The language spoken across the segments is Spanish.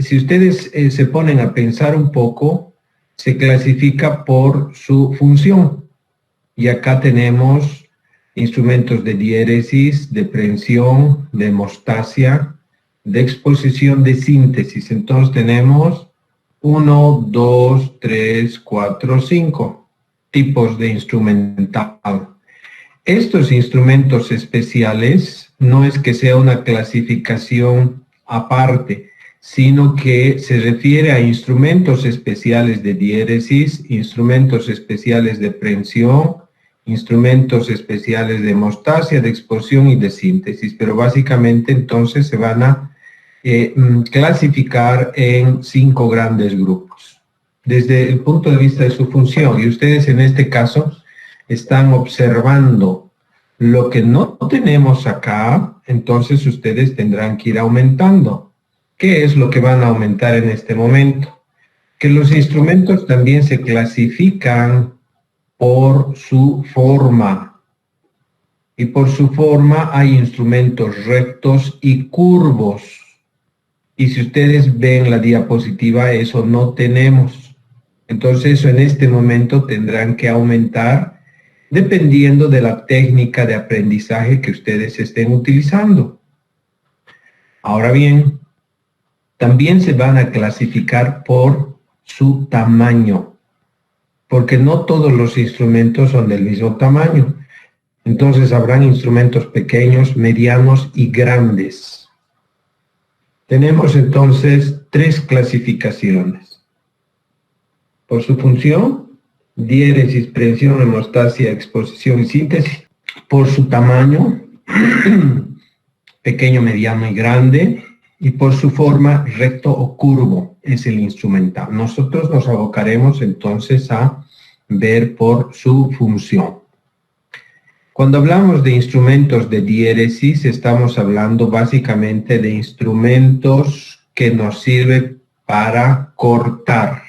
si ustedes se ponen a pensar un poco, se clasifica por su función. Y acá tenemos instrumentos de diéresis, de prehensión, de hemostasia, de exposición, de síntesis. Entonces tenemos 1, 2, 3, 4, 5 tipos de instrumental. Estos instrumentos especiales no es que sea una clasificación aparte, sino que se refiere a instrumentos especiales de diéresis, instrumentos especiales de prehensión, instrumentos especiales de hemostasia, de exposición y de síntesis, pero básicamente entonces se van a clasificar en 5 grandes grupos, desde el punto de vista de su función. Y ustedes en este caso están observando lo que no tenemos acá, entonces ustedes tendrán que ir aumentando. ¿Qué es lo que van a aumentar en este momento? Que los instrumentos también se clasifican por su forma. Y por su forma hay instrumentos rectos y curvos. Y si ustedes ven la diapositiva, eso no tenemos. Entonces eso en este momento tendrán que aumentar dependiendo de la técnica de aprendizaje que ustedes estén utilizando. Ahora bien, también se van a clasificar por su tamaño, porque no todos los instrumentos son del mismo tamaño. Entonces habrán instrumentos pequeños, medianos y grandes. Tenemos entonces 3 clasificaciones. Por su función, diéresis, prehensión, hemostasia, exposición y síntesis. Por su tamaño, pequeño, mediano y grande. Y por su forma, recto o curvo, es el instrumental. Nosotros nos abocaremos entonces a ver por su función. Cuando hablamos de instrumentos de diéresis, estamos hablando básicamente de instrumentos que nos sirven para cortar.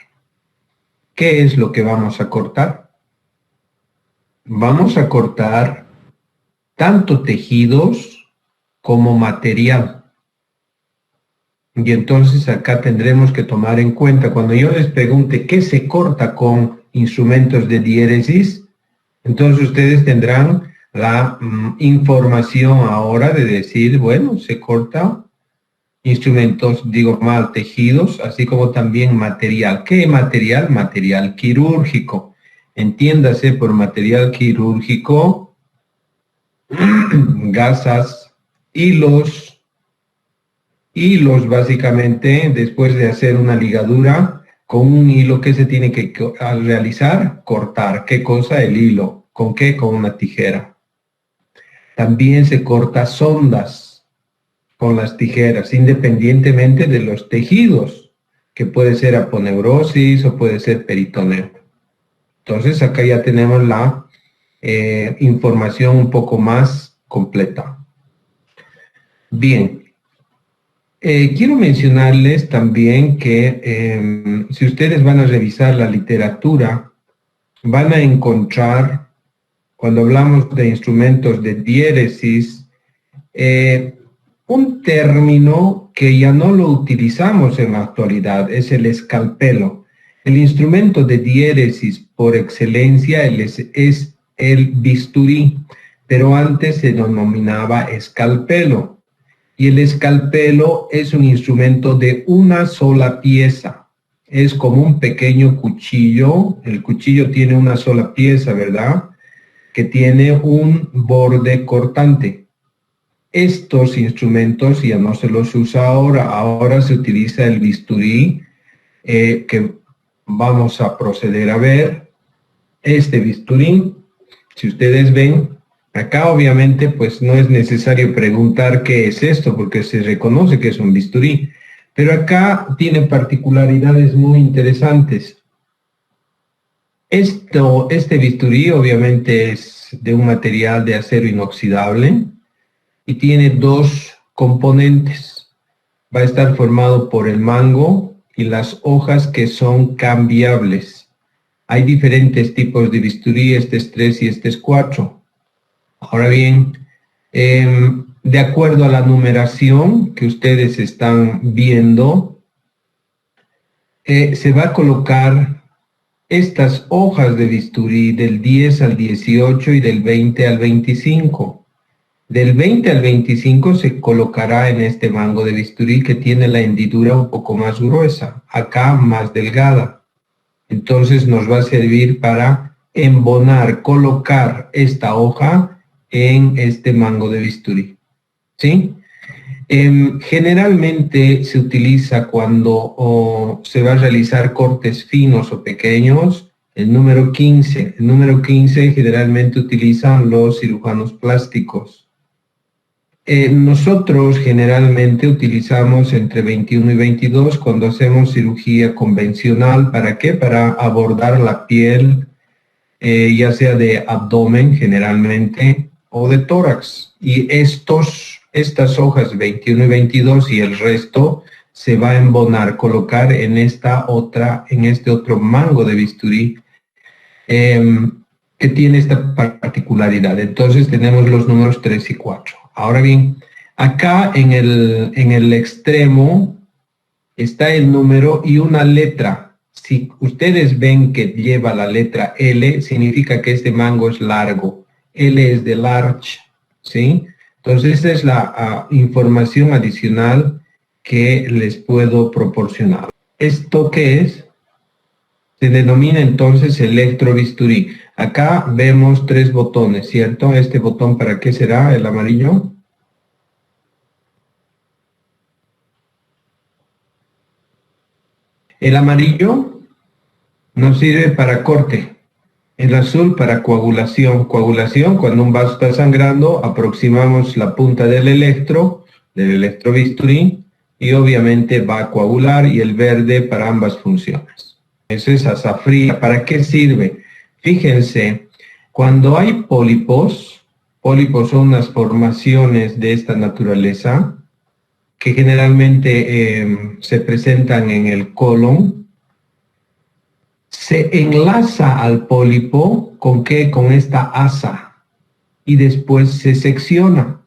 ¿Qué es lo que vamos a cortar? Vamos a cortar tanto tejidos como material. Y entonces acá tendremos que tomar en cuenta, cuando yo les pregunte qué se corta con instrumentos de diéresis, entonces ustedes tendrán la información ahora de decir, bueno, se corta instrumentos, digo mal, tejidos, así como también material. ¿Qué material? Material quirúrgico. Entiéndase por material quirúrgico, gasas, hilos básicamente, después de hacer una ligadura, con un hilo que se tiene que realizar, cortar. ¿Qué cosa? El hilo. ¿Con qué? Con una tijera. También se corta sondas con las tijeras, independientemente de los tejidos, que puede ser aponeurosis o puede ser peritoneo. Entonces acá ya tenemos la información un poco más completa. Bien, quiero mencionarles también que si ustedes van a revisar la literatura, van a encontrar, cuando hablamos de instrumentos de diéresis, un término que ya no lo utilizamos en la actualidad, es el escalpelo. El instrumento de diéresis por excelencia es el bisturí, pero antes se denominaba escalpelo. Y el escalpelo es un instrumento de una sola pieza. Es como un pequeño cuchillo. El cuchillo tiene una sola pieza, ¿verdad? Que tiene un borde cortante. Estos instrumentos ya no se los usa ahora se utiliza el bisturí, que vamos a proceder a ver. Este bisturí, si ustedes ven, acá obviamente pues no es necesario preguntar qué es esto, porque se reconoce que es un bisturí, pero acá tiene particularidades muy interesantes. Este bisturí obviamente es de un material de acero inoxidable, y tiene 2 componentes. Va a estar formado por el mango y las hojas que son cambiables. Hay diferentes tipos de bisturí, este es 3 y este es 4. Ahora bien, de acuerdo a la numeración que ustedes están viendo, se va a colocar estas hojas de bisturí del 10 al 18 y del 20 al 25. Del 20 al 25 se colocará en este mango de bisturí que tiene la hendidura un poco más gruesa, acá más delgada. Entonces nos va a servir para embonar, colocar esta hoja en este mango de bisturí. ¿Sí? Generalmente se utiliza cuando se va a realizar cortes finos o pequeños, el número 15. El número 15 generalmente utilizan los cirujanos plásticos. Nosotros generalmente utilizamos entre 21 y 22 cuando hacemos cirugía convencional. ¿Para qué? Para abordar la piel, ya sea de abdomen generalmente o de tórax. Y estas hojas 21 y 22 y el resto se va a embonar, colocar en este otro mango de bisturí que tiene esta particularidad. Entonces tenemos los números 3 y 4. Ahora bien, acá en el extremo está el número y una letra. Si ustedes ven que lleva la letra L, significa que este mango es largo. L es de large, ¿sí? Entonces, esta es la información adicional que les puedo proporcionar. ¿Esto qué es? Se denomina entonces electrobisturí. Acá vemos 3 botones, ¿cierto? ¿Este botón para qué será? ¿El amarillo? El amarillo nos sirve para corte. El azul para coagulación. Coagulación, cuando un vaso está sangrando, aproximamos la punta del electrobisturí, y obviamente va a coagular, y el verde para ambas funciones. Eso es azafría. ¿Para qué sirve? Fíjense, cuando hay pólipos son unas formaciones de esta naturaleza que generalmente se presentan en el colon. Se enlaza al pólipo, ¿con qué? Con esta asa, y después se secciona.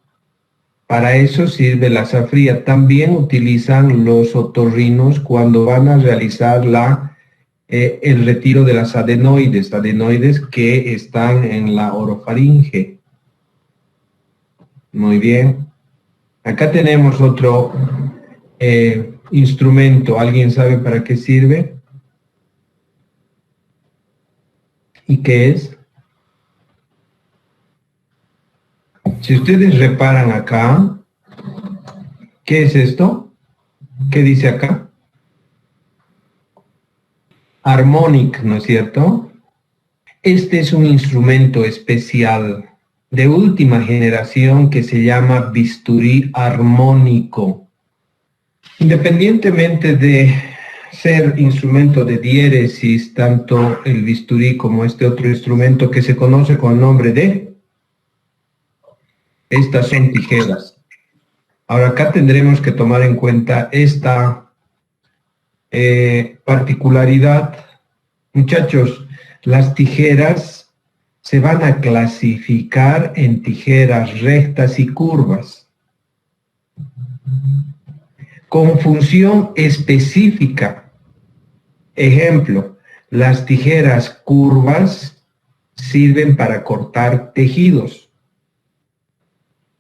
Para eso sirve la azafría. También utilizan los otorrinos cuando van a realizar el retiro de las adenoides que están en la orofaringe. Muy bien. Acá tenemos otro instrumento. ¿Alguien sabe para qué sirve? ¿Y qué es? Si ustedes reparan acá, ¿qué es esto? ¿Qué dice acá? Harmonic, ¿no es cierto? Este es un instrumento especial de última generación que se llama bisturí armónico. Independientemente de ser instrumento de diéresis, tanto el bisturí como este otro instrumento que se conoce con el nombre de, estas son tijeras. Ahora acá tendremos que tomar en cuenta esta particularidad. Muchachos, las tijeras se van a clasificar en tijeras rectas y curvas, con función específica. Ejemplo, las tijeras curvas sirven para cortar tejidos.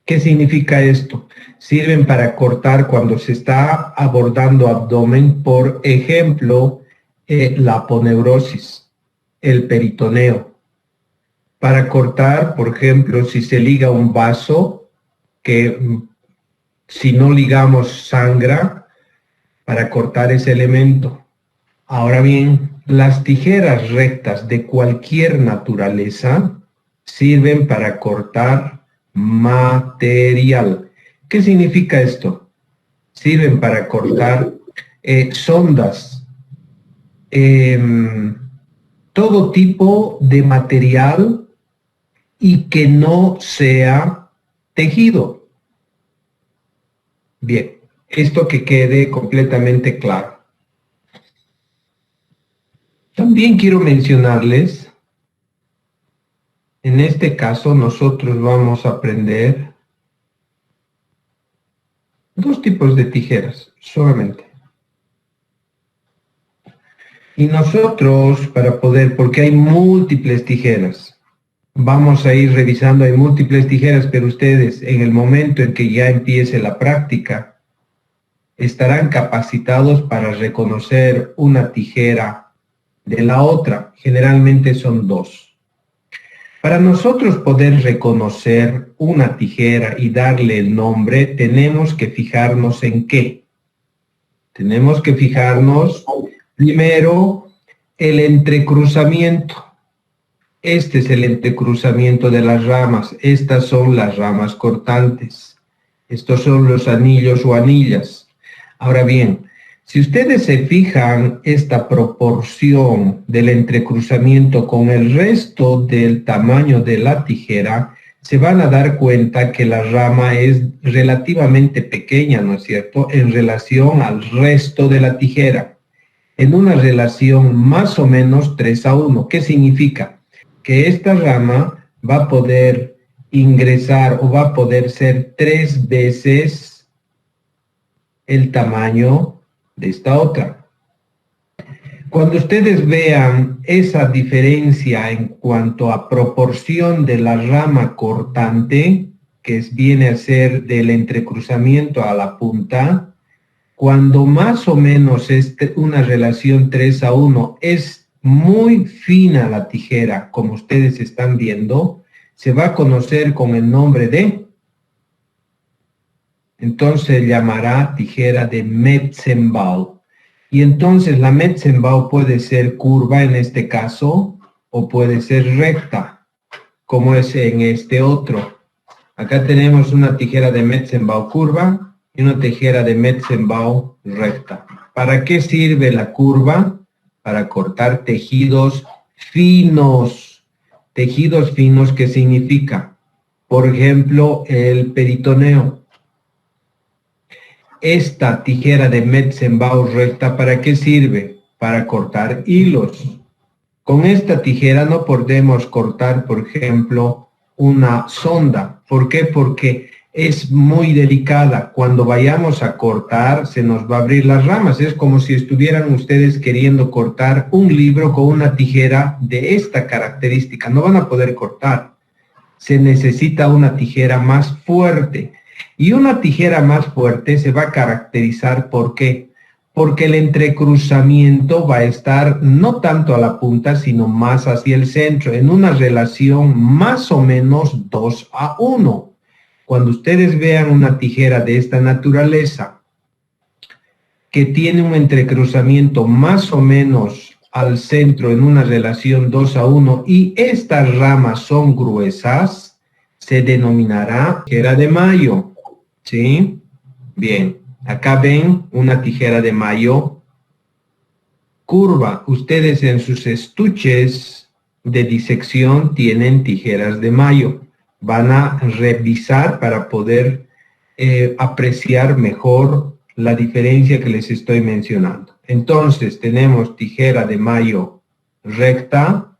¿Qué significa esto? Sirven para cortar cuando se está abordando abdomen, por ejemplo, la aponeurosis, el peritoneo. Para cortar, por ejemplo, si se liga un vaso, que si no ligamos sangra, para cortar ese elemento. Ahora bien, las tijeras rectas de cualquier naturaleza sirven para cortar material. ¿Qué significa esto? Sirven para cortar sondas, todo tipo de material y que no sea tejido. Bien, esto que quede completamente claro. También quiero mencionarles, en este caso nosotros vamos a aprender 2 tipos de tijeras solamente. Y nosotros, para poder, porque hay múltiples tijeras, vamos a ir revisando, hay múltiples tijeras, pero ustedes en el momento en que ya empiece la práctica, estarán capacitados para reconocer una tijera de la otra. Generalmente son dos. Para nosotros poder reconocer una tijera y darle el nombre, tenemos que fijarnos en qué. Tenemos que fijarnos primero el entrecruzamiento. Este es el entrecruzamiento de las ramas. Estas son las ramas cortantes. Estos son los anillos o anillas. Ahora bien, si ustedes se fijan esta proporción del entrecruzamiento con el resto del tamaño de la tijera, se van a dar cuenta que la rama es relativamente pequeña, ¿no es cierto?, en relación al resto de la tijera, en una relación más o menos 3:1. ¿Qué significa? Que esta rama va a poder ingresar o va a poder ser 3 veces el tamaño de esta otra. Cuando ustedes vean esa diferencia en cuanto a proporción de la rama cortante, que viene a ser del entrecruzamiento a la punta, cuando más o menos es una relación 3:1, es muy fina la tijera, como ustedes están viendo, se va a conocer con el nombre de, entonces se llamará tijera de Metzenbau. Y entonces la Metzenbau puede ser curva en este caso, o puede ser recta, como es en este otro. Acá tenemos una tijera de Metzenbau curva y una tijera de Metzenbau recta. ¿Para qué sirve la curva? Para cortar tejidos finos. Tejidos finos, ¿qué significa? Por ejemplo, el peritoneo. Esta tijera de Metzenbau recta, ¿para qué sirve? Para cortar hilos. Con esta tijera no podemos cortar, por ejemplo, una sonda. ¿Por qué? Porque es muy delicada. Cuando vayamos a cortar, se nos va a abrir las ramas. Es como si estuvieran ustedes queriendo cortar un libro con una tijera de esta característica. No van a poder cortar. Se necesita una tijera más fuerte. Y una tijera más fuerte se va a caracterizar, ¿por qué? Porque el entrecruzamiento va a estar no tanto a la punta, sino más hacia el centro, en una relación más o menos 2:1. Cuando ustedes vean una tijera de esta naturaleza, que tiene un entrecruzamiento más o menos al centro en una relación 2:1 y estas ramas son gruesas, se denominará tijera de Mayo. ¿Sí? Bien, acá ven una tijera de Mayo curva. Ustedes en sus estuches de disección tienen tijeras de Mayo. Van a revisar para poder apreciar mejor la diferencia que les estoy mencionando. Entonces tenemos tijera de Mayo recta,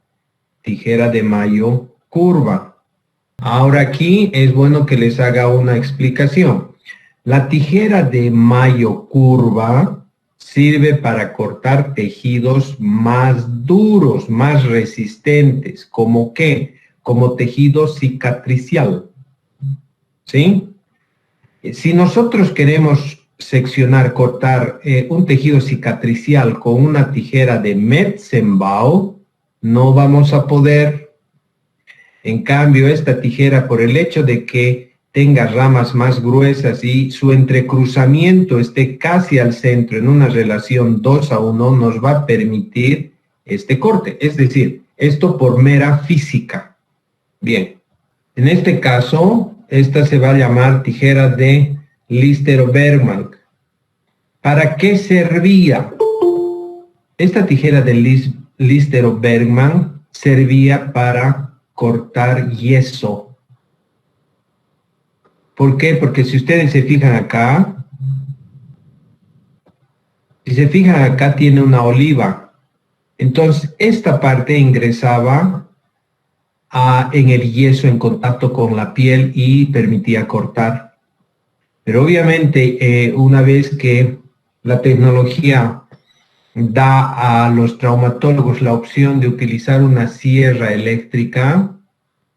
tijera de Mayo curva. Ahora aquí es bueno que les haga una explicación. La tijera de Mayo curva sirve para cortar tejidos más duros, más resistentes. ¿Cómo qué? Como tejido cicatricial. ¿Sí? Si nosotros queremos seccionar, cortar un tejido cicatricial con una tijera de Metzenbau, no vamos a poder. En cambio, esta tijera, por el hecho de que tenga ramas más gruesas y su entrecruzamiento esté casi al centro en una relación 2:1, nos va a permitir este corte. Es decir, esto por mera física. Bien, en este caso, esta se va a llamar tijera de Lister-Bergman. ¿Para qué servía? Esta tijera de Lister-Bergman servía para cortar yeso. ¿Por qué? Porque si ustedes se fijan acá, tiene una oliva. Entonces, esta parte ingresaba en el yeso en contacto con la piel y permitía cortar. Pero obviamente, una vez que la tecnología da a los traumatólogos la opción de utilizar una sierra eléctrica,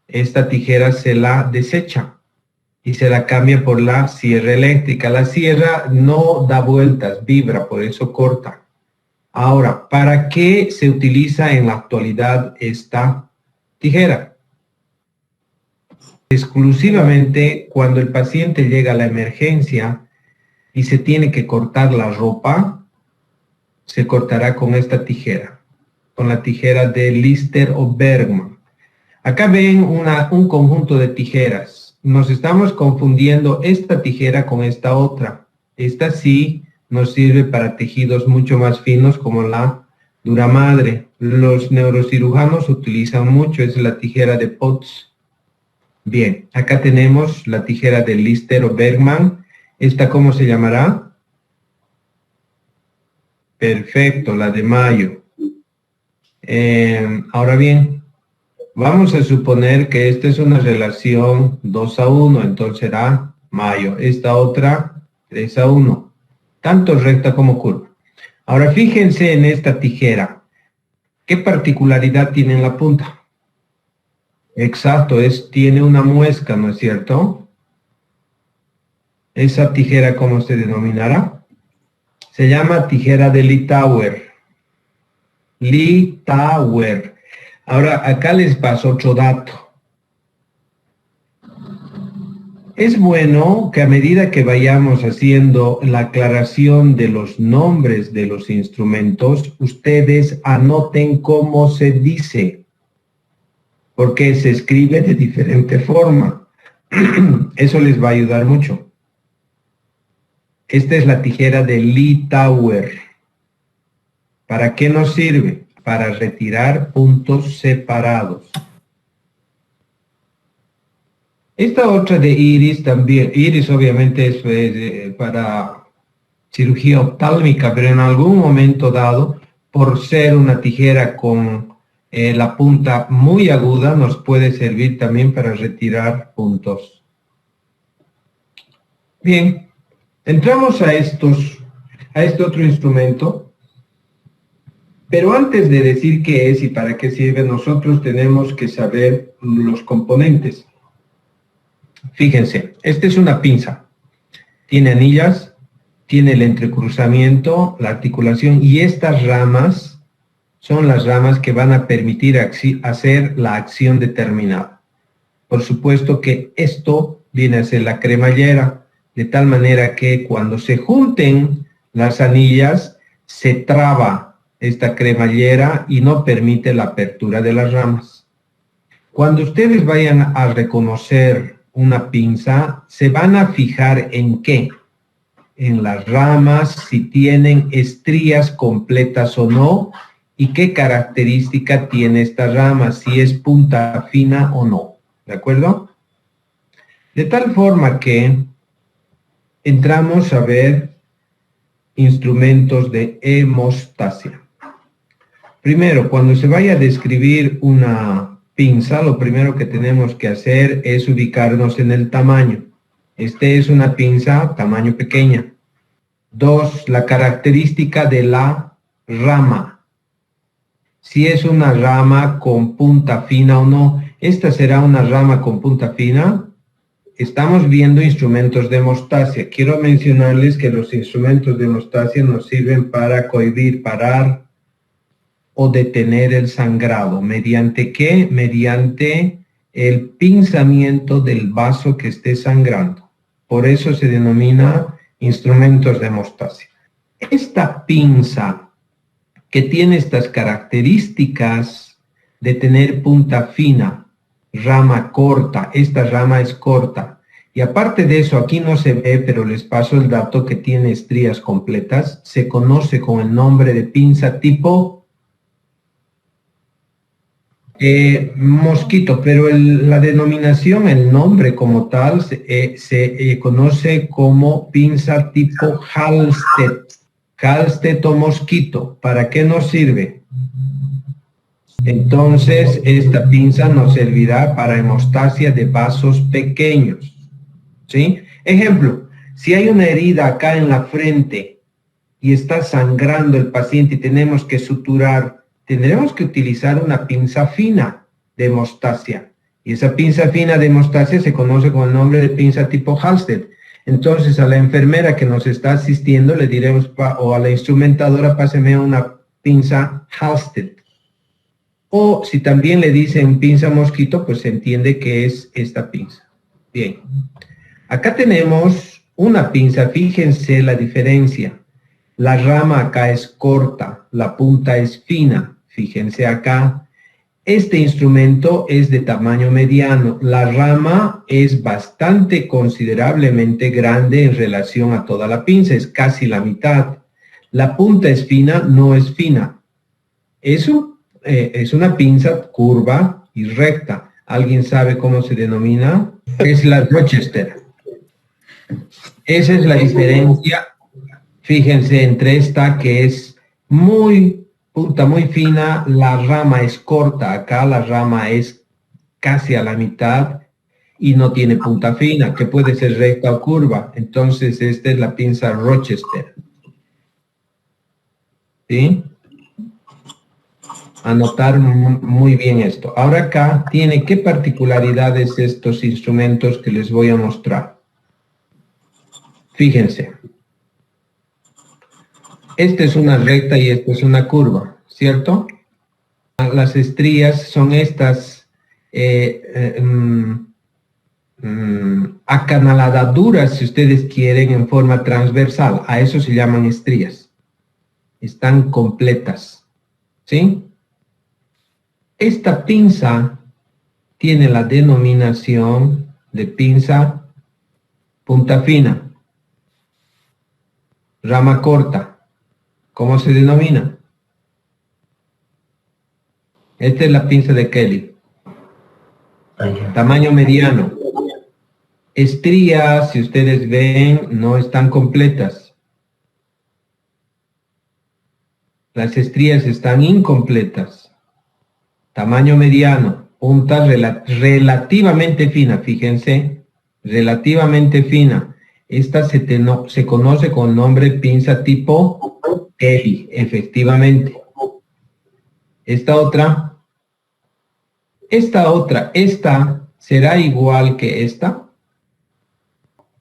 esta tijera se la desecha y se la cambia por la sierra eléctrica. La sierra no da vueltas, vibra, por eso corta. Ahora, ¿para qué se utiliza en la actualidad esta tijera? Exclusivamente cuando el paciente llega a la emergencia y se tiene que cortar la ropa, se cortará con esta tijera, con la tijera de Lister o Bergman. Acá ven un conjunto de tijeras. Nos estamos confundiendo esta tijera con esta otra. Esta sí nos sirve para tejidos mucho más finos como la Duramadre. Los neurocirujanos utilizan mucho, es la tijera de Potts. Bien, acá tenemos la tijera de Lister o Bergman. ¿Esta cómo se llamará? Perfecto, la de Mayo. Ahora bien, vamos a suponer que esta es una relación 2:1, entonces será Mayo. Esta otra 3:1, tanto recta como curva. Ahora fíjense en esta tijera. ¿Qué particularidad tiene en la punta? Exacto, tiene una muesca, ¿no es cierto? Esa tijera, ¿cómo se denominará? Se llama tijera de Littauer. Littauer. Ahora, acá les paso otro dato. Es bueno que a medida que vayamos haciendo la aclaración de los nombres de los instrumentos, ustedes anoten cómo se dice, porque se escribe de diferente forma. Eso les va a ayudar mucho. Esta es la tijera de Littauer. ¿Para qué nos sirve? Para retirar puntos separados. Esta otra de Iris también, Iris obviamente es para cirugía oftálmica, pero en algún momento dado, por ser una tijera con la punta muy aguda, nos puede servir también para retirar puntos. Bien, entramos a este otro instrumento, pero antes de decir qué es y para qué sirve, nosotros tenemos que saber los componentes. Fíjense, esta es una pinza, tiene anillas, tiene el entrecruzamiento, la articulación, y estas ramas son las ramas que van a permitir hacer la acción determinada. Por supuesto que esto viene a ser la cremallera, de tal manera que cuando se junten las anillas, se traba esta cremallera y no permite la apertura de las ramas. Cuando ustedes vayan a reconocer una pinza, se van a fijar en qué, en las ramas, si tienen estrías completas o no, y qué característica tiene esta rama, si es punta fina o no, ¿de acuerdo? De tal forma que entramos a ver instrumentos de hemostasia. Primero, cuando se vaya a describir una pinza, lo primero que tenemos que hacer es ubicarnos en el tamaño. Este es una pinza tamaño pequeña. 2, la característica de la rama. Si es una rama con punta fina o no. Esta será una rama con punta fina. Estamos viendo instrumentos de hemostasia. Quiero mencionarles que los instrumentos de hemostasia nos sirven para cohibir, parar o detener el sangrado. ¿Mediante qué? Mediante el pinzamiento del vaso que esté sangrando. Por eso se denomina instrumentos de hemostasia. Esta pinza que tiene estas características de tener punta fina, rama corta, esta rama es corta, y aparte de eso, aquí no se ve, pero les paso el dato, que tiene estrías completas, se conoce con el nombre de pinza tipo mosquito, pero la denominación, el nombre como tal, se conoce como pinza tipo Halstead. Halstead o mosquito. ¿Para qué nos sirve? Entonces, esta pinza nos servirá para hemostasia de vasos pequeños. ¿Sí? Ejemplo, si hay una herida acá en la frente y está sangrando el paciente y tenemos que suturar, tendremos que utilizar una pinza fina de hemostasia. Y esa pinza fina de hemostasia se conoce con el nombre de pinza tipo Halsted. Entonces a la enfermera que nos está asistiendo le diremos, o a la instrumentadora, páseme una pinza Halsted. O si también le dicen pinza mosquito, pues se entiende que es esta pinza. Bien. Acá tenemos una pinza, fíjense la diferencia. La rama acá es corta, la punta es fina. Fíjense acá. Este instrumento es de tamaño mediano. La rama es bastante considerablemente grande en relación a toda la pinza, es casi la mitad. La punta es fina, no es fina. Eso es una pinza curva y recta. ¿Alguien sabe cómo se denomina? Es la Rochester. Esa es la diferencia. Fíjense entre esta que es punta muy fina, la rama es corta, acá la rama es casi a la mitad y no tiene punta fina, que puede ser recta o curva. Entonces esta es la pinza Rochester. ¿Sí? Anotar muy bien esto. Ahora acá tiene qué particularidades estos instrumentos que les voy a mostrar. Fíjense. Esta es una recta y esta es una curva, ¿cierto? Las estrías son estas acanaladuras, si ustedes quieren, en forma transversal. A eso se llaman estrías. Están completas, ¿sí? Esta pinza tiene la denominación de pinza punta fina, rama corta. ¿Cómo se denomina? Esta es la pinza de Kelly. Tamaño mediano. Estrías, si ustedes ven, no están completas. Las estrías están incompletas. Tamaño mediano. Punta relativamente fina, fíjense. Relativamente fina. Esta se conoce con nombre pinza tipo Kelly, efectivamente. Esta ¿será igual que esta?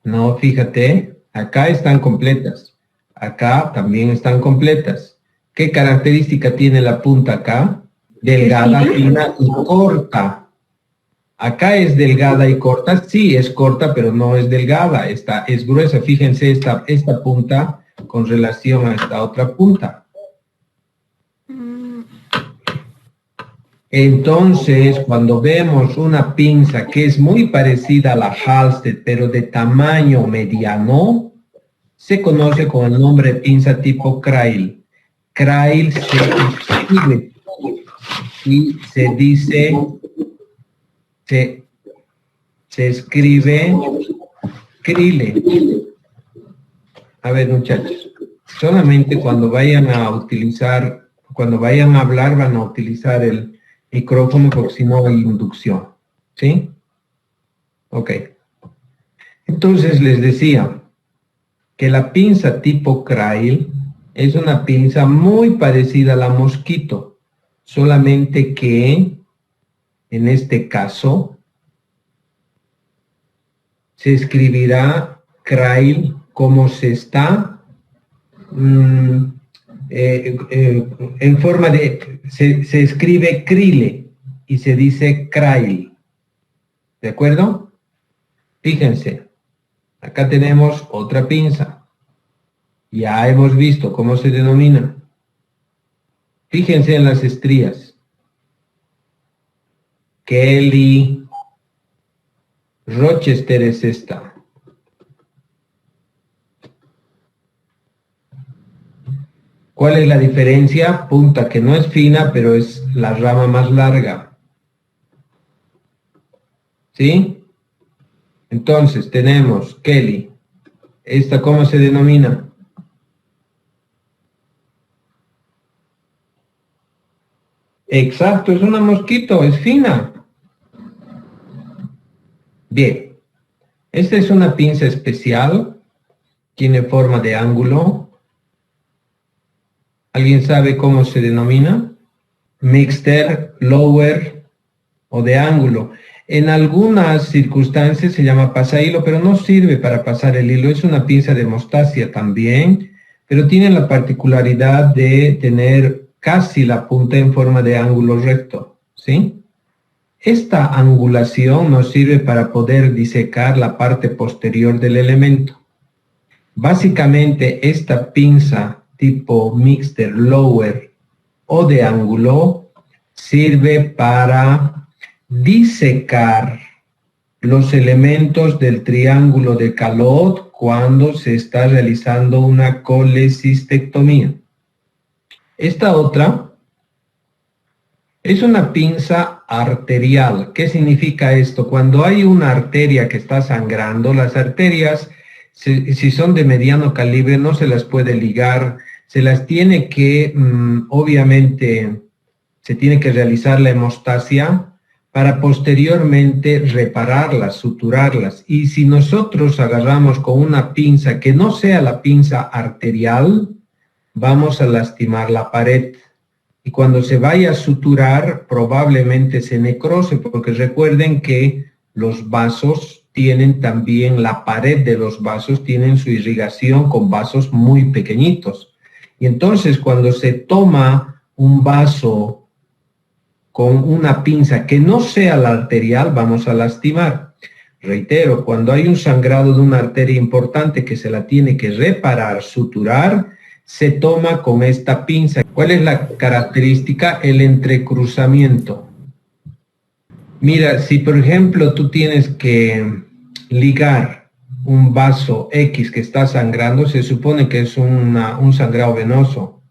No, fíjate, acá están completas. Acá también están completas. ¿Qué característica tiene la punta acá? Delgada, fina y corta. Acá es delgada y corta. Sí, es corta, pero no es delgada. Esta es gruesa. Fíjense esta punta con relación a esta otra punta. Entonces, cuando vemos una pinza que es muy parecida a la Halsted, pero de tamaño mediano, se conoce con el nombre de pinza tipo Crail. Crail se escribe y se dice, se escribe Crile. A ver, muchachos, solamente cuando vayan a hablar, van a utilizar el micrófono porque si no hay inducción. ¿Sí? Ok. Entonces les decía que la pinza tipo Crail es una pinza muy parecida a la mosquito, solamente que en este caso se escribirá Crail como se está en forma de, se escribe Crile y se dice Crail. ¿De acuerdo? Fíjense, acá tenemos otra pinza. Ya hemos visto cómo se denomina. Fíjense en las estrías. Kelly, Rochester es esta. ¿Cuál es la diferencia? Punta que no es fina, pero es la rama más larga. ¿Sí? Entonces tenemos Kelly. ¿Esta cómo se denomina? Exacto, es una mosquito, es fina. Bien, esta es una pinza especial, tiene forma de ángulo, ¿Alguien sabe cómo se denomina? Mixter, lower o de ángulo. En algunas circunstancias se llama pasahilo, pero no sirve para pasar el hilo. Es una pinza de hemostasia también, pero tiene la particularidad de tener casi la punta en forma de ángulo recto, ¿sí? Esta angulación nos sirve para poder disecar la parte posterior del elemento. Básicamente esta pinza tipo mixter, lower o de ángulo sirve para disecar los elementos del triángulo de Calot cuando se está realizando una colecistectomía. Esta otra es una pinza arterial. ¿Qué significa esto? Cuando hay una arteria que está sangrando, las arterias, si son de mediano calibre, no se las puede ligar, se las tiene que, obviamente, se tiene que realizar la hemostasia para posteriormente repararlas, suturarlas. Y si nosotros agarramos con una pinza que no sea la pinza arterial, vamos a lastimar la pared. Y cuando se vaya a suturar, probablemente se necrose, porque recuerden que los vasos tienen también, la pared de los vasos tienen su irrigación con vasos muy pequeñitos. Y entonces cuando se toma un vaso con una pinza que no sea la arterial, vamos a lastimar. Reitero, cuando hay un sangrado de una arteria importante que se la tiene que reparar, suturar, se toma con esta pinza. ¿Cuál es la característica? El entrecruzamiento. Mira, si por ejemplo tú tienes que ligar un vaso X que está sangrando, se supone que es un sangrado venoso.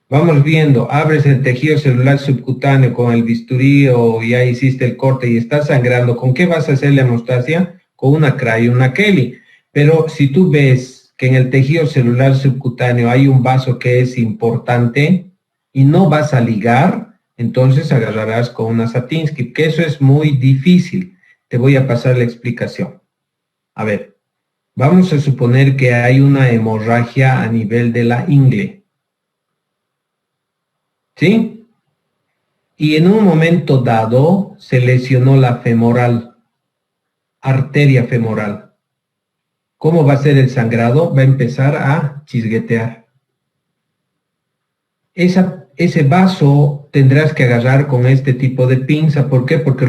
Vamos viendo, abres el tejido celular subcutáneo con el bisturí o ya hiciste el corte y está sangrando. ¿Con qué vas a hacer la hemostasia? Con una Cray y una Kelly. Pero si tú ves que en el tejido celular subcutáneo hay un vaso que es importante y no vas a ligar, entonces agarrarás con una Satinsky, que eso es muy difícil. Te voy a pasar la explicación. A ver, vamos a suponer que hay una hemorragia a nivel de la ingle. ¿Sí? Y en un momento dado se lesionó la femoral, arteria femoral. ¿Cómo va a ser el sangrado? Va a empezar a chisguetear. Ese vaso tendrás que agarrar con este tipo de pinza. ¿Por qué? Porque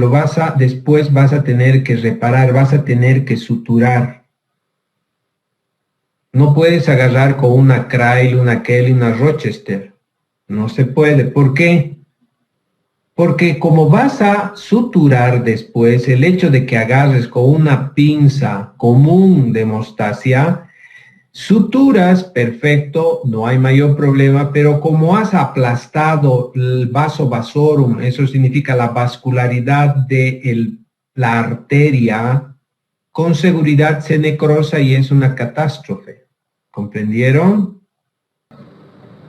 después vas a tener que reparar, vas a tener que suturar. No puedes agarrar con una Cray, una Kelly, una Rochester. No se puede. ¿Por qué? Porque como vas a suturar después, el hecho de que agarres con una pinza común de hemostasia, suturas, perfecto, no hay mayor problema, pero como has aplastado el vaso vasorum, eso significa la vascularidad de la arteria, con seguridad se necrosa y es una catástrofe. ¿Comprendieron?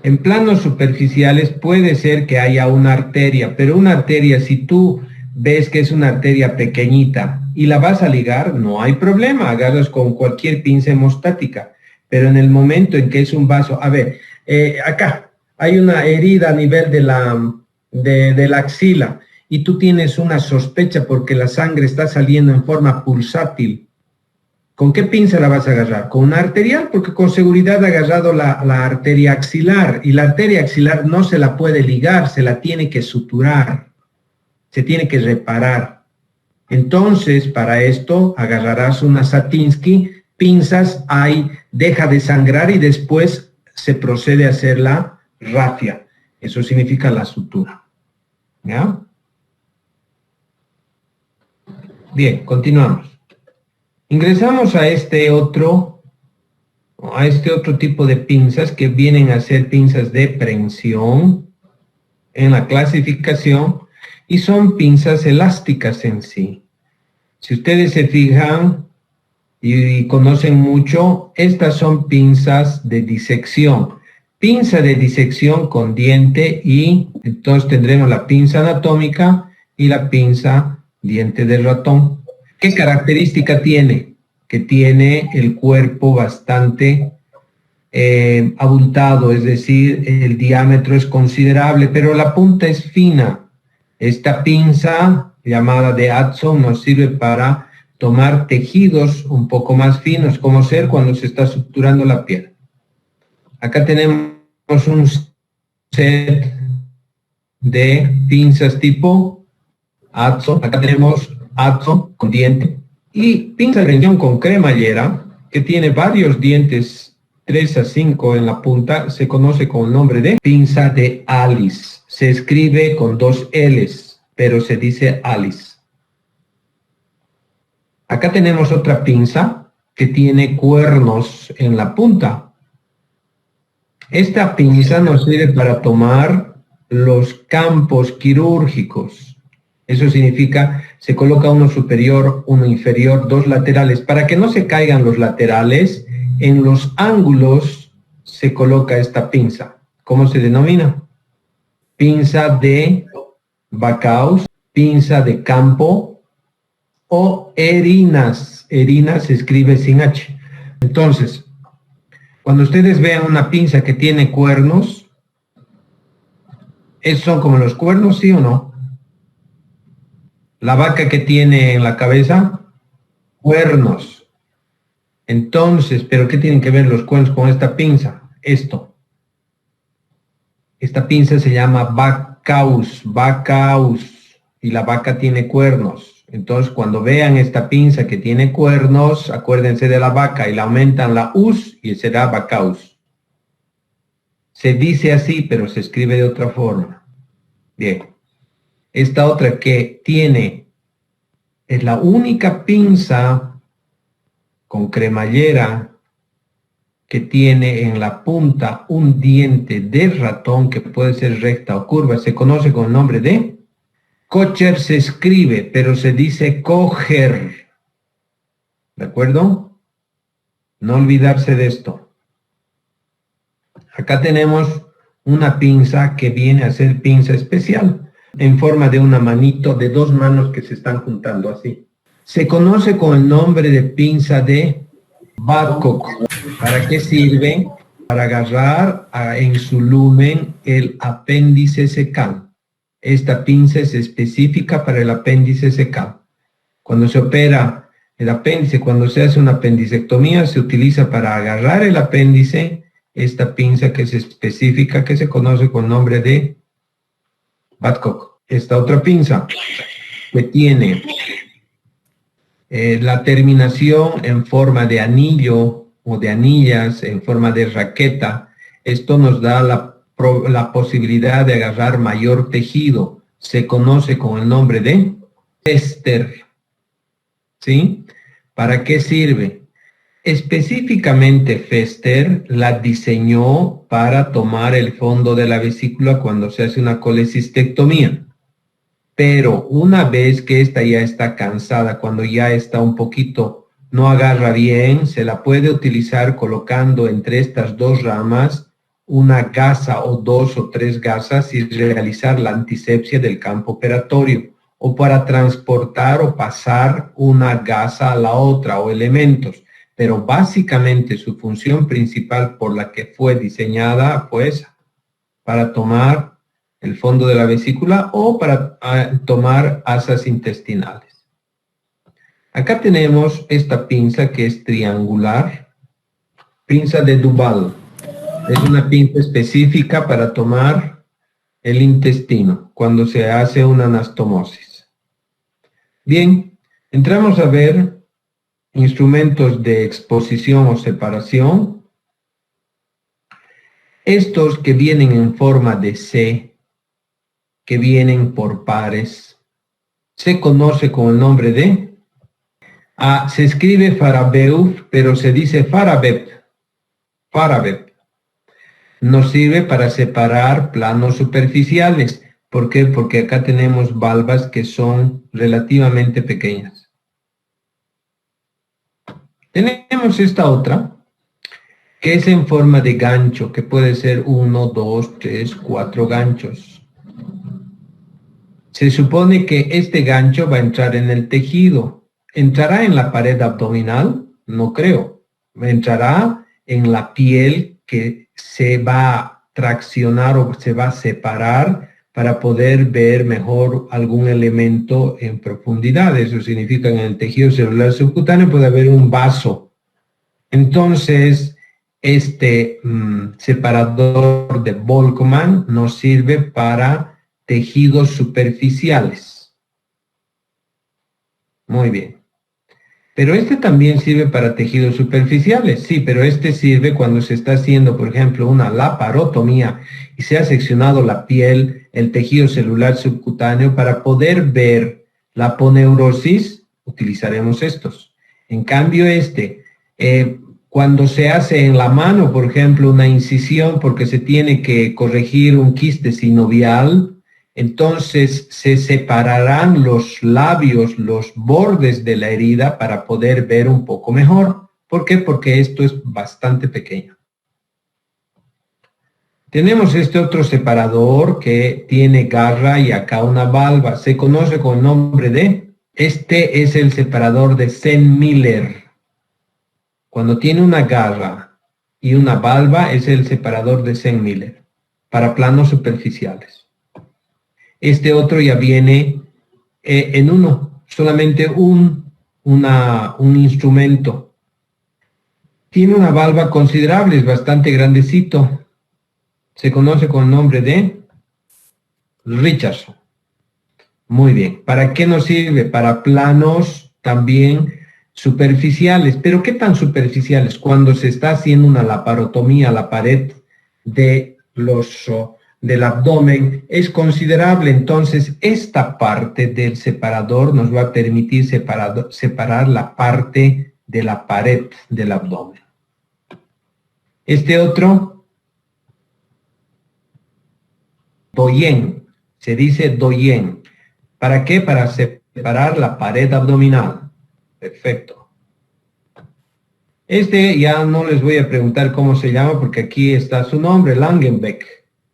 En planos superficiales puede ser que haya una arteria, pero una arteria, si tú ves que es una arteria pequeñita y la vas a ligar, no hay problema, agarras con cualquier pinza hemostática. Pero en el momento en que es un vaso, a ver, acá hay una herida a nivel de la axila y tú tienes una sospecha porque la sangre está saliendo en forma pulsátil. ¿Con qué pinza la vas a agarrar? Con una arterial, porque con seguridad ha agarrado la arteria axilar, y la arteria axilar no se la puede ligar, se la tiene que suturar, se tiene que reparar. Entonces, para esto, agarrarás una Satinsky, pinzas, ahí deja de sangrar y después se procede a hacer la rafia. Eso significa la sutura. ¿Ya? Bien, continuamos. Ingresamos a este otro tipo de pinzas que vienen a ser pinzas de prensión en la clasificación y son pinzas elásticas en sí. Si ustedes se fijan y conocen mucho, estas son pinzas de disección. Pinza de disección con diente y entonces tendremos la pinza anatómica y la pinza diente de ratón. ¿Qué característica tiene? Que tiene el cuerpo bastante abultado, es decir, el diámetro es considerable, pero la punta es fina. Esta pinza llamada de Adson nos sirve para tomar tejidos un poco más finos, como ser cuando se está suturando la piel. Acá tenemos un set de pinzas tipo Adson. Acá tenemos Adson con diente y pinza de prevención con cremallera que tiene varios dientes, 3 a 5 en la punta. Se conoce con el nombre de pinza de Alice. Se escribe con 2 L's, pero se dice Alice. Acá tenemos otra pinza que tiene cuernos en la punta. Esta pinza nos sirve para tomar los campos quirúrgicos. Eso significa, se coloca uno superior, uno inferior, 2 laterales. Para que no se caigan los laterales, en los ángulos se coloca esta pinza. ¿Cómo se denomina? Pinza de Bacchaus, pinza de campo o erinas. Erinas se escribe sin H. Entonces, cuando ustedes vean una pinza que tiene cuernos, ¿esos son como los cuernos, sí o no? La vaca que tiene en la cabeza, cuernos. Entonces, ¿pero qué tienen que ver los cuernos con esta pinza? Esto. Esta pinza se llama Bacchaus, y la vaca tiene cuernos. Entonces, cuando vean esta pinza que tiene cuernos, acuérdense de la vaca y le aumentan la us y será Bacchaus. Se dice así, pero se escribe de otra forma. Bien. Esta otra que tiene, es la única pinza con cremallera que tiene en la punta un diente de ratón que puede ser recta o curva. Se conoce con el nombre de Kocher. Se escribe, pero se dice coger. ¿De acuerdo? No olvidarse de esto. Acá tenemos una pinza que viene a ser pinza especial, en forma de una manito, de 2 manos que se están juntando así. Se conoce con el nombre de pinza de Babcock. ¿Para qué sirve? Para agarrar en su lumen el apéndice secal. Esta pinza es específica para el apéndice secal. Cuando se opera el apéndice, cuando se hace una apendicectomía, se utiliza para agarrar el apéndice esta pinza que es específica, que se conoce con el nombre de Babcock. Esta otra pinza que tiene la terminación en forma de anillo o de anillas, en forma de raqueta, esto nos da la posibilidad de agarrar mayor tejido. Se conoce con el nombre de Fester. ¿Sí? ¿Para qué sirve? Específicamente Fester la diseñó para tomar el fondo de la vesícula cuando se hace una colecistectomía. Pero una vez que esta ya está cansada, cuando ya está un poquito, no agarra bien, se la puede utilizar colocando entre estas 2 ramas una gasa o 2 o 3 gasas y realizar la antisepsia del campo operatorio, o para transportar o pasar una gasa a la otra o elementos. Pero básicamente su función principal por la que fue diseñada, pues, para tomar el fondo de la vesícula o para tomar asas intestinales. Acá tenemos esta pinza que es triangular, pinza de Duval. Es una pinza específica para tomar el intestino cuando se hace una anastomosis. Bien, entramos a ver instrumentos de exposición o separación. Estos que vienen en forma de C, que vienen por pares, se conoce con el nombre de, se escribe Farabeuf, pero se dice Farabep. Farabep. Nos sirve para separar planos superficiales. ¿Por qué? Porque acá tenemos valvas que son relativamente pequeñas. Tenemos esta otra, que es en forma de gancho, que puede ser 1, 2, 3, 4 ganchos. Se supone que este gancho va a entrar en el tejido. ¿Entrará en la pared abdominal? No creo. Entrará en la piel que se va a traccionar o se va a separar para poder ver mejor algún elemento en profundidad. Eso significa que en el tejido celular subcutáneo puede haber un vaso. Entonces, este separador de Volkmann nos sirve para tejidos superficiales. Muy bien. Pero este también sirve para tejidos superficiales, sí, pero este sirve cuando se está haciendo, por ejemplo, una laparotomía y se ha seccionado la piel, el tejido celular subcutáneo, para poder ver la aponeurosis, utilizaremos estos. En cambio, cuando se hace en la mano, por ejemplo, una incisión porque se tiene que corregir un quiste sinovial, entonces se separarán los labios, los bordes de la herida para poder ver un poco mejor. ¿Por qué? Porque esto es bastante pequeño. Tenemos este otro separador que tiene garra y acá una valva. Se conoce con el nombre de, este es el separador de Zen-Miller. Cuando tiene una garra y una valva es el separador de Zen-Miller para planos superficiales. Este otro ya viene en uno, solamente un instrumento. Tiene una valva considerable, es bastante grandecito. Se conoce con el nombre de Richardson. Muy bien. ¿Para qué nos sirve? Para planos también superficiales. ¿Pero qué tan superficiales? Cuando se está haciendo una laparotomía a la pared del abdomen es considerable, entonces esta parte del separador nos va a permitir separar la parte de la pared del abdomen. Este otro, Doyen, se dice Doyen. ¿Para qué? Para separar la pared abdominal. Perfecto. Ya no les voy a preguntar cómo se llama porque aquí está su nombre, Langenbeck.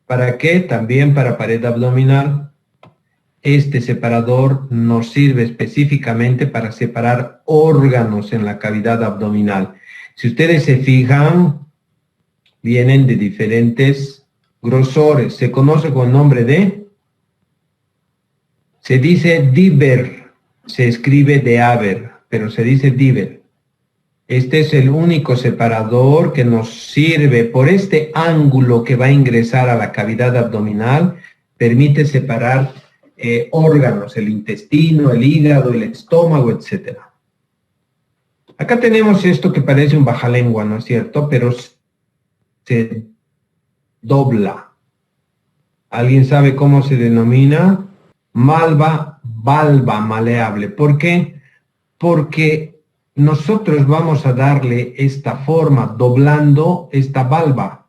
¿Para qué? También para pared abdominal. Este separador nos sirve específicamente para separar órganos en la cavidad abdominal. Si ustedes se fijan, vienen de diferentes grosores. Se conoce con el nombre de, se dice Dieber, se escribe de Haber, pero se dice Dieber. Este es el único separador que nos sirve por este ángulo que va a ingresar a la cavidad abdominal, permite separar órganos, el intestino, el hígado, el estómago, etc. Acá tenemos esto que parece un bajalengua, ¿no es cierto? Pero se dobla. ¿Alguien sabe cómo se denomina? Valva maleable. ¿Por qué? Porque nosotros vamos a darle esta forma doblando esta valva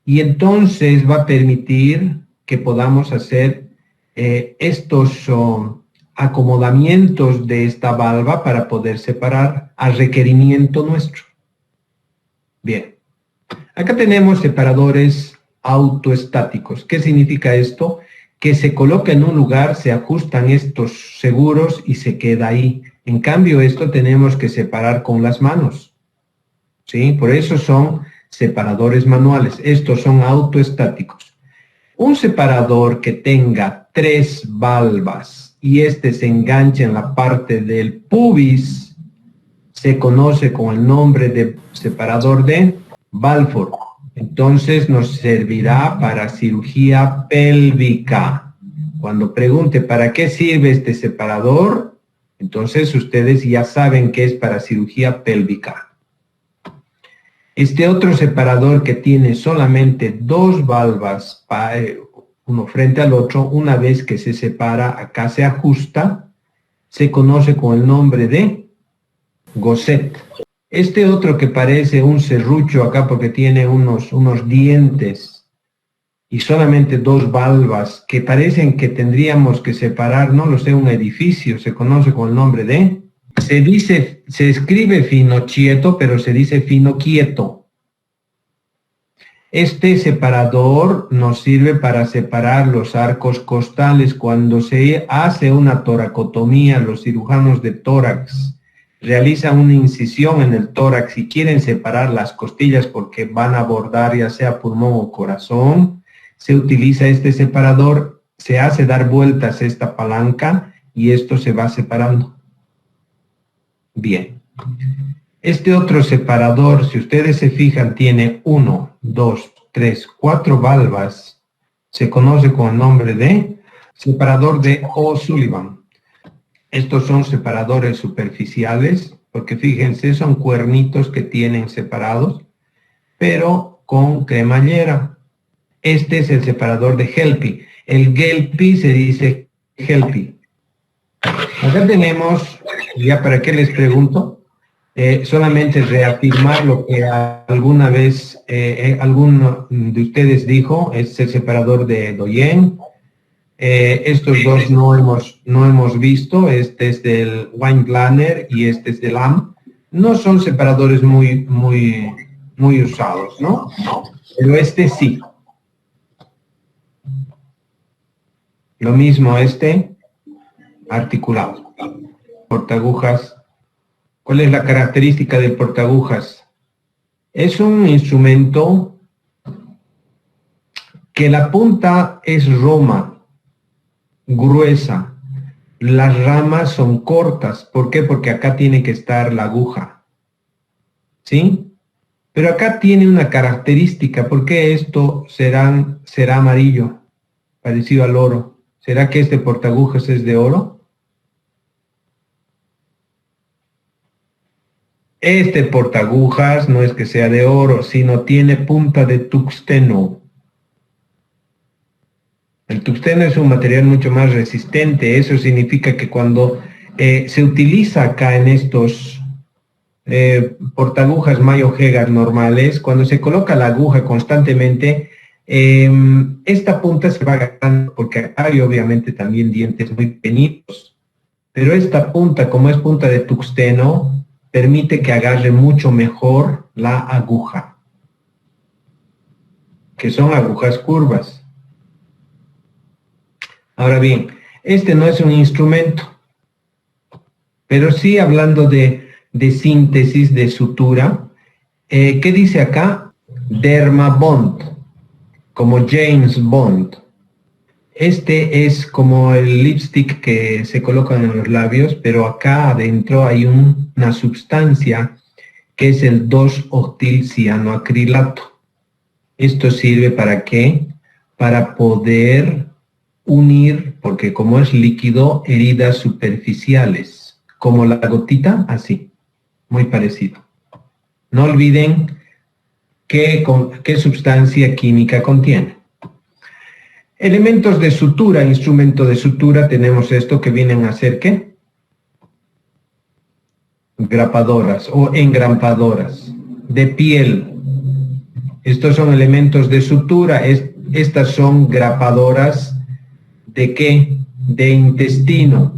y entonces va a permitir que podamos hacer estos acomodamientos de esta valva para poder separar a requerimiento nuestro. Bien, acá tenemos separadores autoestáticos. ¿Qué significa esto? Que se coloca en un lugar, se ajustan estos seguros y se queda ahí. En cambio, esto tenemos que separar con las manos, ¿sí? Por eso son separadores manuales. Estos son autoestáticos. Un separador que tenga 3 valvas y este se engancha en la parte del pubis, se conoce con el nombre de separador de Balfour. Entonces nos servirá para cirugía pélvica. Cuando pregunte ¿para qué sirve este separador? Entonces ustedes ya saben que es para cirugía pélvica. Este otro separador que tiene solamente 2 valvas, uno frente al otro, una vez que se separa, acá se ajusta, se conoce con el nombre de Gosset. Este otro que parece un serrucho acá porque tiene unos dientes y solamente 2 valvas que parecen que tendríamos que separar, no lo sé, un edificio, se conoce con el nombre de, se escribe Finocchieto, pero se dice Finocchieto. Este separador nos sirve para separar los arcos costales. Cuando se hace una toracotomía, los cirujanos de tórax realizan una incisión en el tórax y quieren separar las costillas porque van a abordar ya sea pulmón o corazón, se utiliza este separador, se hace dar vueltas esta palanca y esto se va separando. Bien. Este otro separador, si ustedes se fijan, tiene 1, 2, 3, 4 valvas. Se conoce con el nombre de separador de O'Sullivan. Estos son separadores superficiales, porque fíjense, son cuernitos que tienen separados, pero con cremallera. Este es el separador de Helpy. El Gelpy se dice Helpy. Acá tenemos, ya para qué les pregunto, solamente reafirmar lo que alguna vez alguno de ustedes dijo, es el separador de Doyen. Estos dos no hemos visto, este es del Weinglaner y este es del AM. No son separadores muy usados, ¿no? Pero este sí. Lo mismo este, articulado. Portagujas. ¿Cuál es la característica del portagujas? Es un instrumento que la punta es roma, gruesa. Las ramas son cortas. ¿Por qué? Porque acá tiene que estar la aguja. ¿Sí? Pero acá tiene una característica. ¿Por qué esto será amarillo? Parecido al oro. ¿Será que este portagujas es de oro? Este portagujas no es que sea de oro, sino tiene punta de tuxteno. El tuxteno es un material mucho más resistente. Eso significa que cuando se utiliza acá en estos portagujas Mayo-Hegar normales, cuando se coloca la aguja constantemente, esta punta se va agarrando porque hay obviamente también dientes muy pequeñitos. Pero esta punta, como es punta de tuxteno, permite que agarre mucho mejor la aguja, que son agujas curvas. Ahora bien, este no es un instrumento, pero sí hablando de síntesis, de sutura, ¿qué dice acá? Dermabond, como James Bond. Este es como el lipstick que se colocan en los labios, pero acá adentro hay una sustancia que es el 2-octilcianoacrilato. Esto sirve ¿para qué? Para poder unir, porque como es líquido, heridas superficiales, como la gotita, así, muy parecido. No olviden qué sustancia química contiene. Elementos de sutura, instrumento de sutura, tenemos esto que vienen a ser ¿qué? Grapadoras o engrampadoras de piel. Estos son elementos de sutura. Estas son grapadoras ¿de qué? De intestino,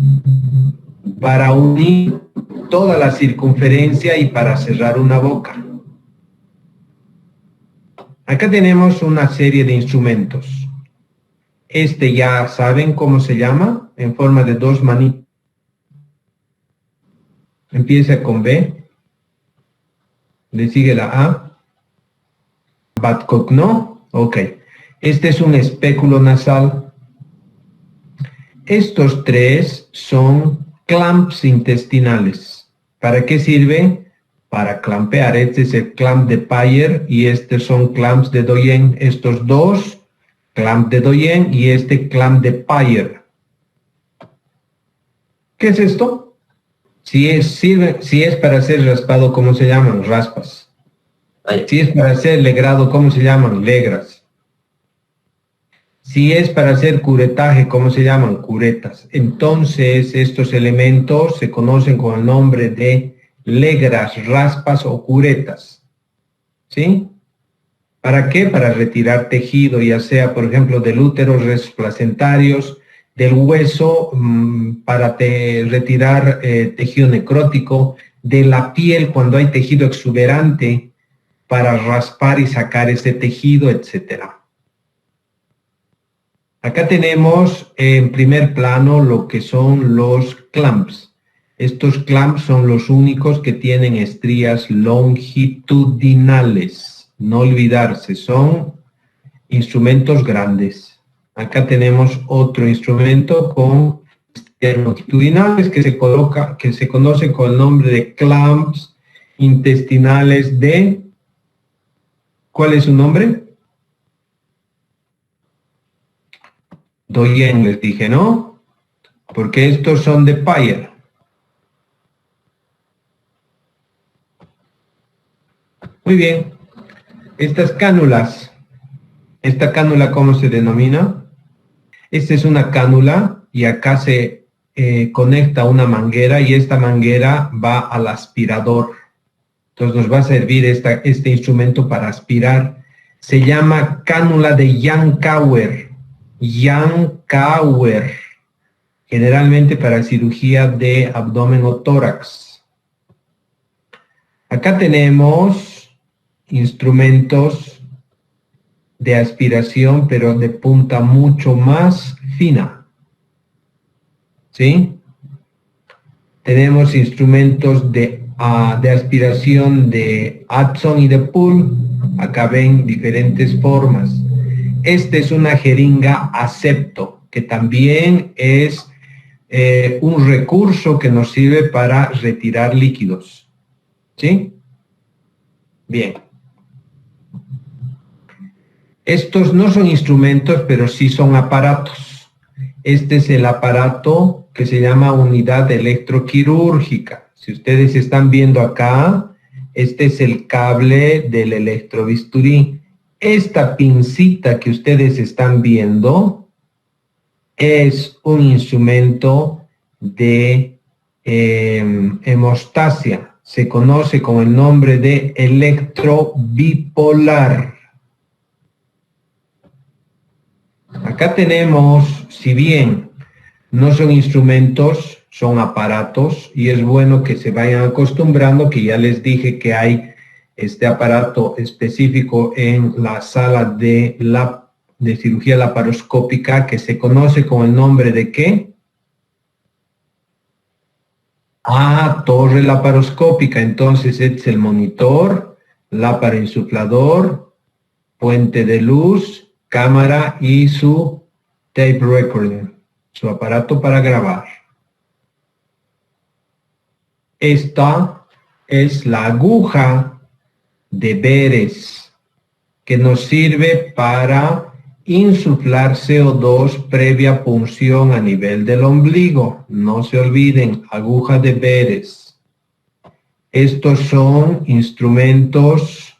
para unir toda la circunferencia y para cerrar una boca. Acá tenemos una serie de instrumentos. Este ya saben cómo se llama, en forma de dos manitos. Empieza con B, le sigue la A. Babcock no, ok. Este es un espéculo nasal. Estos tres son clamps intestinales. ¿Para qué sirve? Para clampear. Este es el clamp de Payer y estos son clamps de Doyen. Estos dos, clamp de Doyen y este clamp de Payer. ¿Qué es esto? Si es para hacer raspado, ¿cómo se llaman? Raspas. Si es para hacer legrado, ¿cómo se llaman? Legras. Si es para hacer curetaje, ¿cómo se llaman? Curetas. Entonces, estos elementos se conocen con el nombre de legras, raspas o curetas. ¿Sí? ¿Para qué? Para retirar tejido, ya sea, por ejemplo, del útero, restos placentarios, del hueso, para retirar tejido necrótico, de la piel cuando hay tejido exuberante, para raspar y sacar ese tejido, etcétera. Acá tenemos en primer plano lo que son los clamps. Estos clamps son los únicos que tienen estrías longitudinales. No olvidarse, son instrumentos grandes. Acá tenemos otro instrumento con estrías longitudinales que se conoce con el nombre de clamps intestinales de... ¿Cuál es su nombre? Doyen, les dije, ¿no? Porque estos son de Payer. Muy bien. Estas cánulas, ¿esta cánula cómo se denomina? Esta es una cánula y acá se conecta una manguera y esta manguera va al aspirador. Entonces nos va a servir este instrumento para aspirar. Se llama cánula de Yankauer. Yankauer. Generalmente para cirugía de abdomen o tórax. Acá tenemos instrumentos de aspiración, pero de punta mucho más fina. ¿Sí? Tenemos instrumentos de aspiración de Hudson y de Poole. Acá ven diferentes formas. Esta es una jeringa Acepto, que también es un recurso que nos sirve para retirar líquidos. ¿Sí? Bien. Estos no son instrumentos, pero sí son aparatos. Este es el aparato que se llama unidad electroquirúrgica. Si ustedes están viendo acá, este es el cable del electrobisturí. Esta pincita que ustedes están viendo es un instrumento de hemostasia. Se conoce con el nombre de electrobipolar. Acá tenemos, si bien no son instrumentos, son aparatos, y es bueno que se vayan acostumbrando, que ya les dije que hay este aparato específico en la sala de cirugía laparoscópica que se conoce con el nombre de ¿qué? Torre laparoscópica. Entonces este es el monitor, laparoinsuflador, fuente de luz, cámara y su tape recorder, su aparato para grabar. Esta es la aguja de Beres que nos sirve para insuflar CO2 previa punción a nivel del ombligo. No se olviden, aguja de Beres. Estos son instrumentos,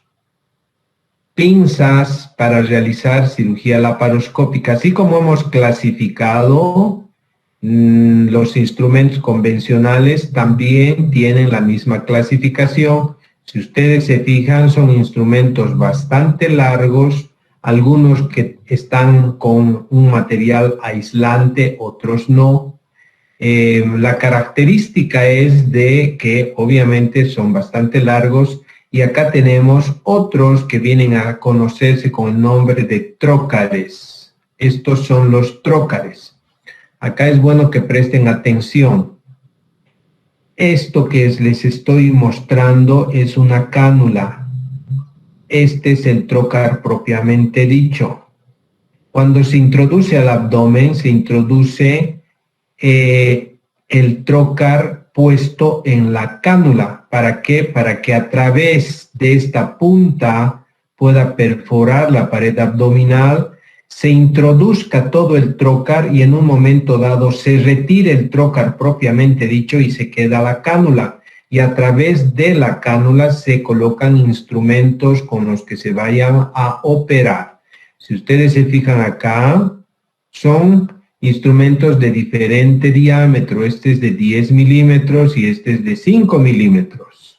pinzas para realizar cirugía laparoscópica. Así como hemos clasificado los instrumentos convencionales, también tienen la misma clasificación. Si ustedes se fijan, son instrumentos bastante largos, algunos que están con un material aislante, otros no. La característica es de que obviamente son bastante largos. Y acá tenemos otros que vienen a conocerse con el nombre de trócares. Estos son los trócares. Acá es bueno que presten atención. Esto que les estoy mostrando es una cánula. Este es el trócar propiamente dicho. Cuando se introduce al abdomen, se introduce el trócar puesto en la cánula. ¿Para qué? Para que a través de esta punta pueda perforar la pared abdominal, se introduzca todo el trócar y en un momento dado se retire el trócar propiamente dicho y se queda la cánula. Y a través de la cánula se colocan instrumentos con los que se vayan a operar. Si ustedes se fijan acá, son instrumentos de diferente diámetro. Este es de 10 milímetros y este es de 5 milímetros.